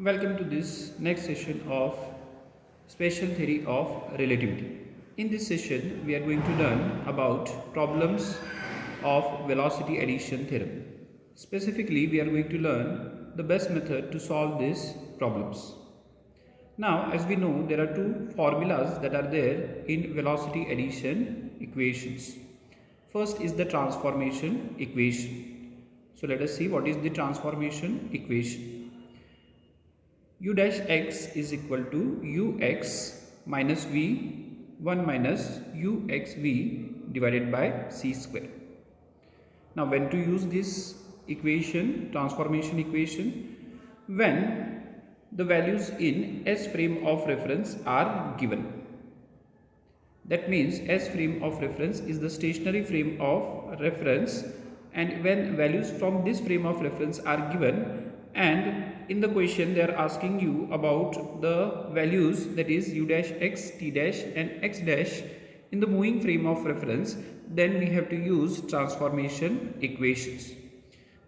Welcome to this next session of Special Theory of Relativity. In this session, we are going to learn about problems of velocity addition theorem. Specifically, we are going to learn the best method to solve these problems. Now, as we know, there are two formulas that are there in velocity addition equations. First is the transformation equation. So, let us see what is the transformation equation. U dash x is equal to ux minus v 1 minus uxv divided by c square. Now when to use this equation, transformation equation? When the values in S frame of reference are given. That means S frame of reference is the stationary frame of reference, and when values from this frame of reference are given, and in the question they are asking you about the values, that is u dash x, t dash and x dash in the moving frame of reference, then we have to use transformation equations.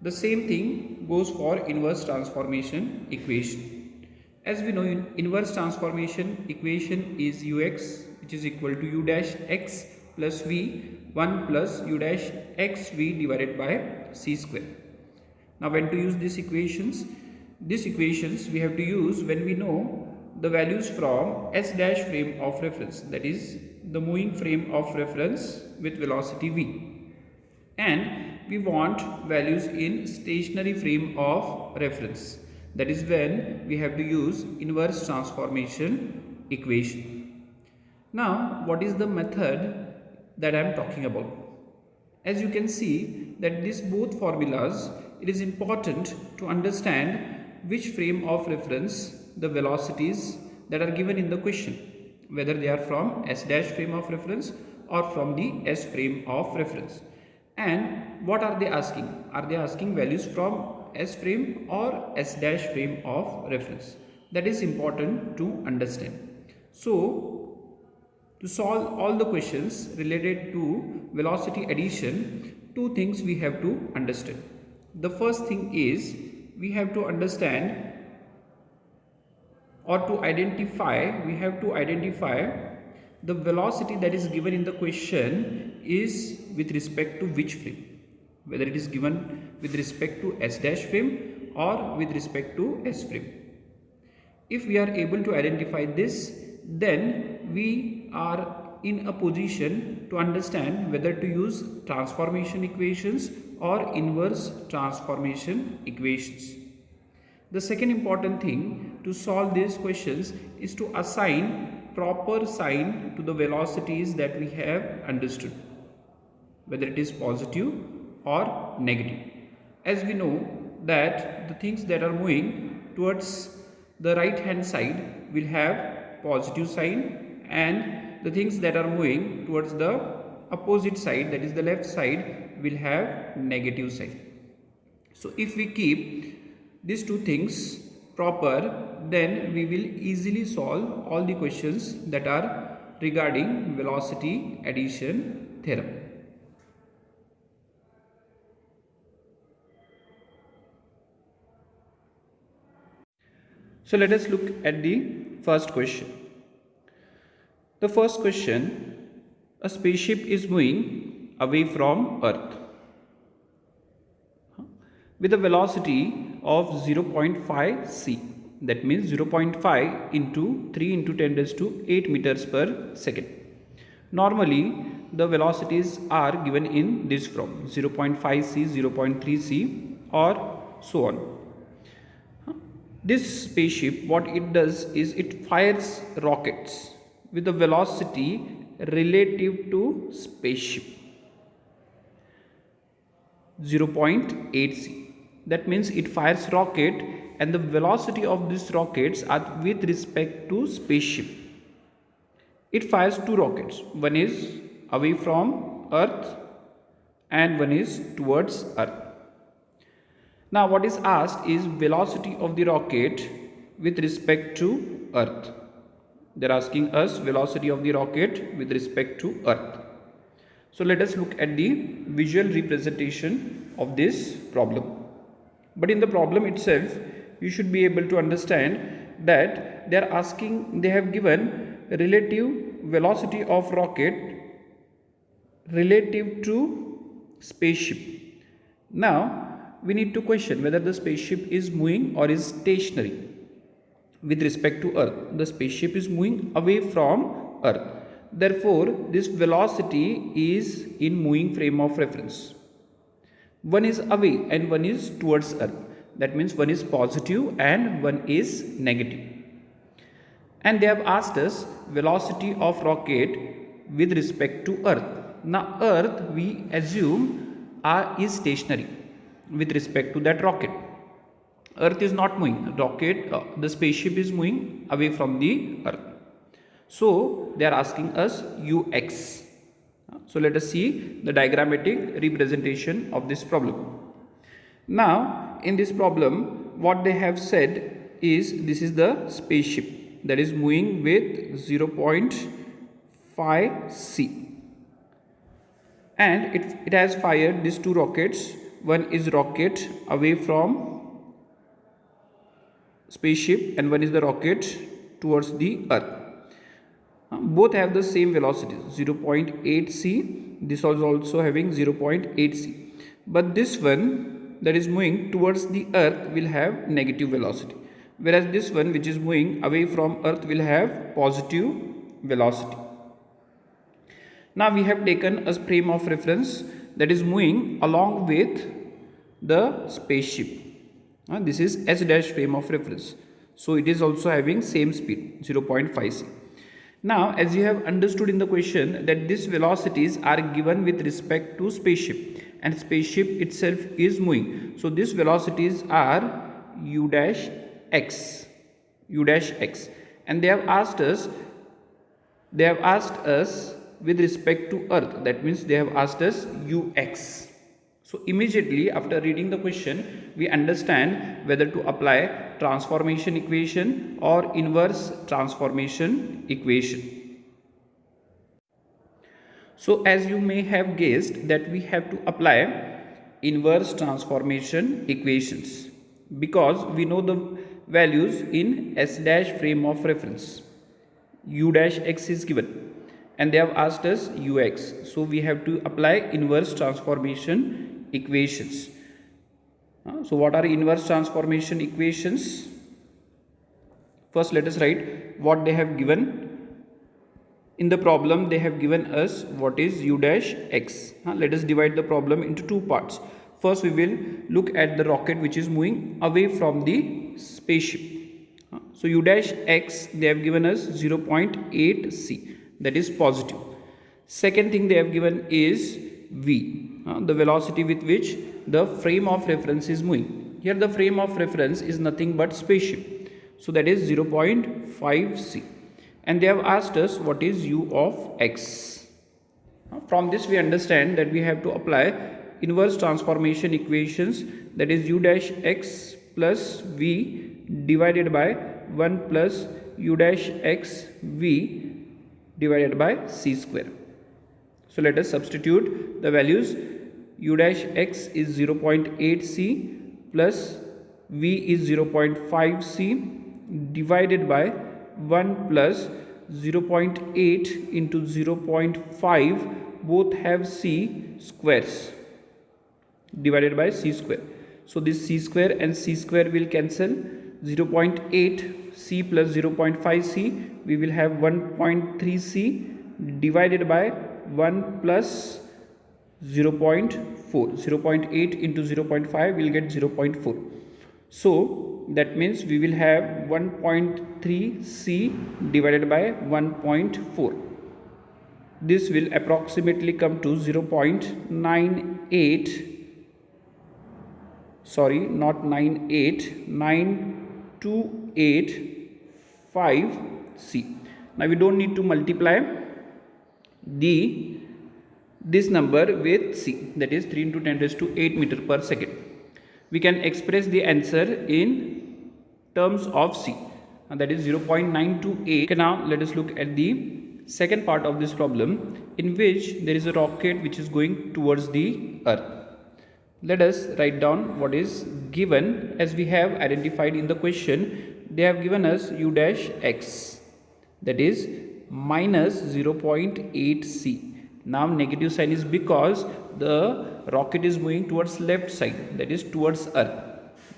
The same thing goes for inverse transformation equation. As we know, inverse transformation equation is ux, which is equal to u dash x plus v 1 plus u dash xv divided by c square. Now when to use these equations? These equations we have to use when we know the values from S dash frame of reference, that is the moving frame of reference with velocity v, and we want values in stationary frame of reference. That is when we have to use inverse transformation equation. Now what is the method that I am talking about? As you can see that these both formulas, it is important to understand which frame of reference the velocities that are given in the question, whether they are from S dash frame of reference or from the S frame of reference. And what are they asking? Are they asking values from S frame or S dash frame of reference? That is important to understand. So to solve all the questions related to velocity addition, two things we have to understand. The first thing is we have to understand or to identify, we have to identify the velocity that is given in the question is with respect to which frame, whether it is given with respect to S dash frame or with respect to S frame. If we are able to identify this, then we are in a position to understand whether to use transformation equations or inverse transformation equations. The second important thing to solve these questions is to assign proper sign to the velocities that we have understood, whether it is positive or negative. As we know that the things that are moving towards the right hand side will have positive sign, and the things that are moving towards the opposite side, that is the left side, will have negative sign. So if we keep these two things proper, then we will easily solve all the questions that are regarding velocity addition theorem. So let us look at the first question. The first question, a spaceship is moving away from Earth with a velocity of 0.5 c. That means 0.5 into 3 into 10 raised to 8 meters per second. Normally, the velocities are given in this form: 0.5 c, 0.3 c, or so on. This spaceship, what it does is it fires rockets with a velocity relative to spaceship, 0.8 c. That means it fires rocket and the velocity of these rockets are with respect to spaceship. It fires two rockets. One is away from Earth and one is towards Earth. Now what is asked is velocity of the rocket with respect to Earth. They are asking us velocity of the rocket with respect to Earth. So let us look at the visual representation of this problem. But in the problem itself, you should be able to understand that they have given relative velocity of rocket relative to spaceship. Now we need to question whether the spaceship is moving or is stationary with respect to Earth. The spaceship is moving away from Earth. Therefore, this velocity is in moving frame of reference. One is away and one is towards Earth. That means one is positive and one is negative. And they have asked us velocity of rocket with respect to Earth. Now Earth we assume is stationary with respect to that rocket. Earth is not moving. The spaceship is moving away from the Earth. So they are asking us ux. So let us see the diagrammatic representation of this problem. Now in this problem, what they have said is this is the spaceship that is moving with 0.5 c. And it has fired these two rockets. One is rocket away from spaceship and one is the rocket towards the Earth. Both have the same velocity 0.8 c. This is also having 0.8 c. But this one that is moving towards the Earth will have negative velocity, whereas this one which is moving away from Earth will have positive velocity. Now we have taken a frame of reference that is moving along with the spaceship. This is S dash frame of reference. So it is also having same speed 0.5 c. Now as you have understood in the question that these velocities are given with respect to spaceship and spaceship itself is moving. So these velocities are u dash x and they have asked us with respect to Earth. That means they have asked us ux. So immediately after reading the question, we understand whether to apply transformation equation or inverse transformation equation. So as you may have guessed that we have to apply inverse transformation equations because we know the values in S dash frame of reference. U dash x is given and they have asked us ux. So we have to apply inverse transformation equations. So what are inverse transformation equations? First let us write what they have given. In the problem they have given us what is u dash x. Let us divide the problem into two parts. First we will look at the rocket which is moving away from the spaceship. So u dash x they have given us 0.8 c, that is positive. Second thing they have given is v, the velocity with which the frame of reference is moving. Here the frame of reference is nothing but spaceship. So that is 0.5 c. And they have asked us what is u of x. From this we understand that we have to apply inverse transformation equations, that is u dash x plus v divided by 1 plus u dash x v divided by c square. So let us substitute the values. U dash x is 0.8 c plus v is 0.5 c divided by 1 plus 0.8 into 0.5, both have c squares, divided by c square. So this c square and c square will cancel. 0.8 c plus 0.5 c, we will have 1.3 c divided by 1 plus 0.4. 0.8 into 0.5 will get 0.4. So that means we will have 1.3 c divided by 1.4. This will approximately come to 0.98, sorry, not 98, 9285 c. Now we don't need to multiply this number with c, that is 3 into 10 raised to 8 meter per second. We can express the answer in terms of c, and that is 0.928. Okay, now let us look at the second part of this problem, in which there is a rocket which is going towards the Earth. Let us write down what is given. As we have identified in the question, they have given us u dash x, that is minus 0.8 c. Now negative sign is because the rocket is moving towards left side, that is towards earth.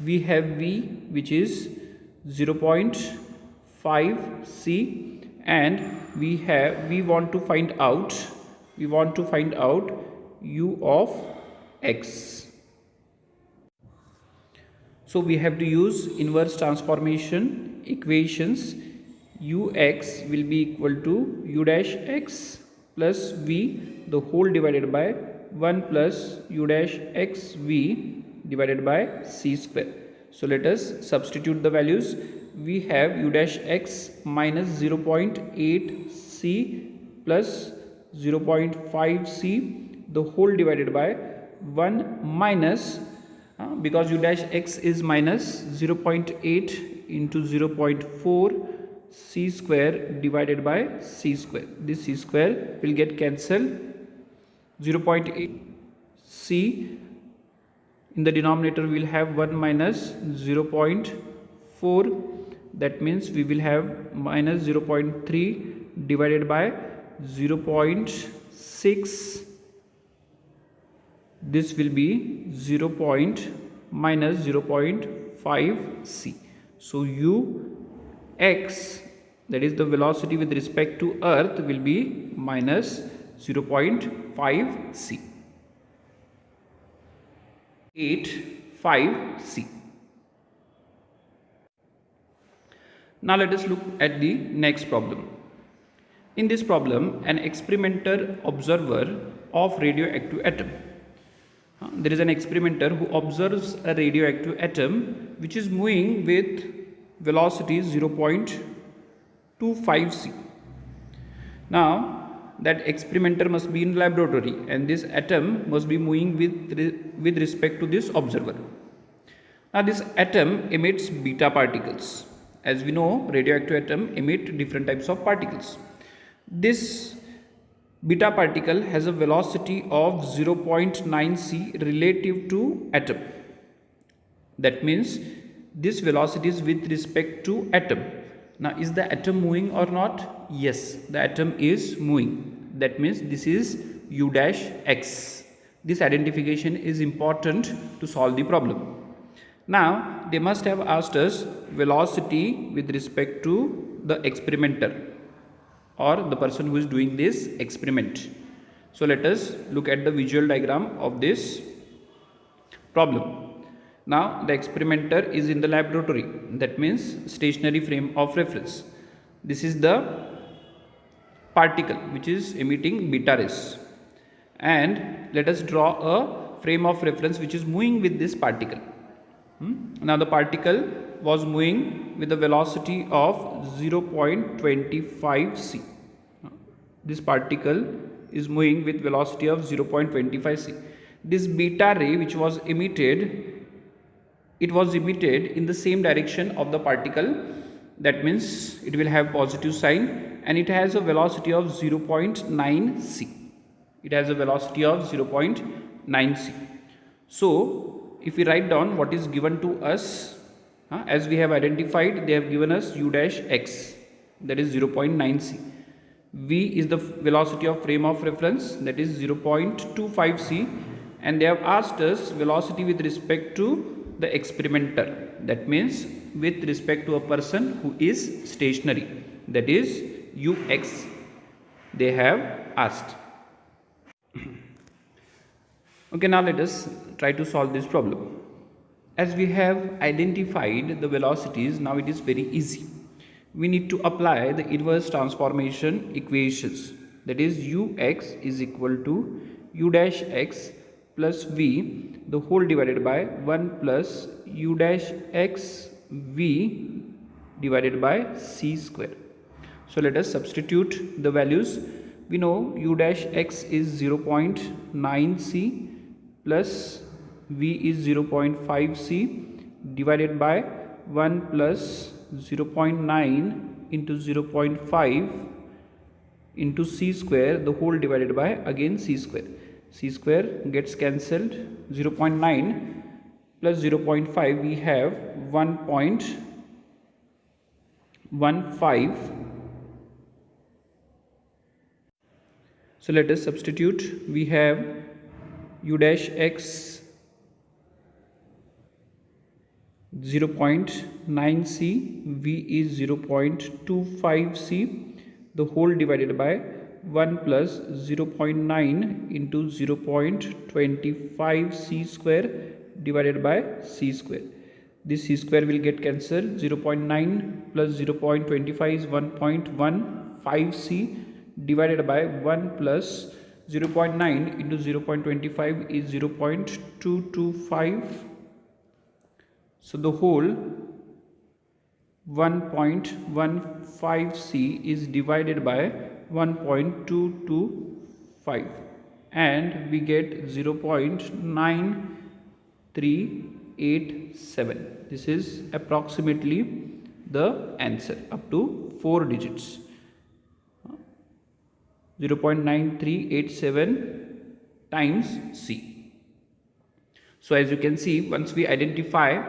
We have v, which is 0.5 c, and we want to find out u of x. So we have to use inverse transformation equations. Ux will be equal to u dash x plus v the whole divided by 1 plus u dash x v divided by c square. So let us substitute the values. We have u dash x minus 0.8 c plus 0.5 c the whole divided by 1 minus because u dash x is minus 0.8 into 0.4 c square divided by c square. This c square will get cancelled. 0.8 c in the denominator we will have 1 minus 0.4, that means we will have minus 0.3 divided by 0.6. This will be minus 0.5 c. So u x, that is the velocity with respect to earth, will be minus 0.5 c. 85 c. Now let us look at the next problem. In this problem, an experimenter observer of radioactive atom. There is an experimenter who observes a radioactive atom which is moving with velocity 0.25 c. Now that experimenter must be in laboratory and this atom must be moving with respect to this observer. Now this atom emits beta particles. As we know, radioactive atom emit different types of particles. This beta particle has a velocity of 0.9 c relative to atom. That means this velocity is with respect to atom. Now is the atom moving or not? Yes, the atom is moving. That means this is u dash x. This identification is important to solve the problem. Now they must have asked us velocity with respect to the experimenter or the person who is doing this experiment. So let us look at the visual diagram of this problem. Now the experimenter is in the laboratory, that means stationary frame of reference. This is the particle which is emitting beta rays, and let us draw a frame of reference which is moving with this particle. Now the particle was moving with a velocity of 0.25 c. This particle is moving with velocity of 0.25 c. This beta ray which was emitted, it was emitted in the same direction of the particle. That means it will have positive sign, and it has a velocity of 0.9 c. It has a velocity of 0.9 c. So if we write down what is given to us, as we have identified, they have given us u dash x, that is 0.9 c. V is the velocity of frame of reference, that is 0.25 c, and they have asked us velocity with respect to the experimenter, that means with respect to a person who is stationary, that is ux they have asked. Okay, now let us try to solve this problem. As we have identified the velocities, now it is very easy. We need to apply the inverse transformation equations, that is ux is equal to u dash x plus v the whole divided by 1 plus u dash x v divided by c square. So let us substitute the values. We know u dash x is 0.9 c plus v is 0.5 c divided by 1 plus 0.9 into 0.5 into c square the whole divided by again c square. c square gets cancelled. 0.9 plus 0.5 we have 1.15. So let us substitute. We have u dash x 0.9c, v is 0.25c, the whole divided by 1 plus 0.9 into 0.25 c square divided by c square. This c square will get cancelled. 0.9 plus 0.25 is 1.15 c divided by 1 plus 0.9 into 0.25 is 0.225. So the whole 1.15c is divided by 1.225 and we get 0.9387. This is approximately the answer up to 4 digits. 0.9387 times c. So as you can see, once we identify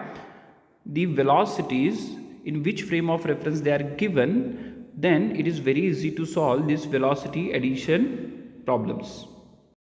the velocities in which frame of reference they are given, then it is very easy to solve these velocity addition problems.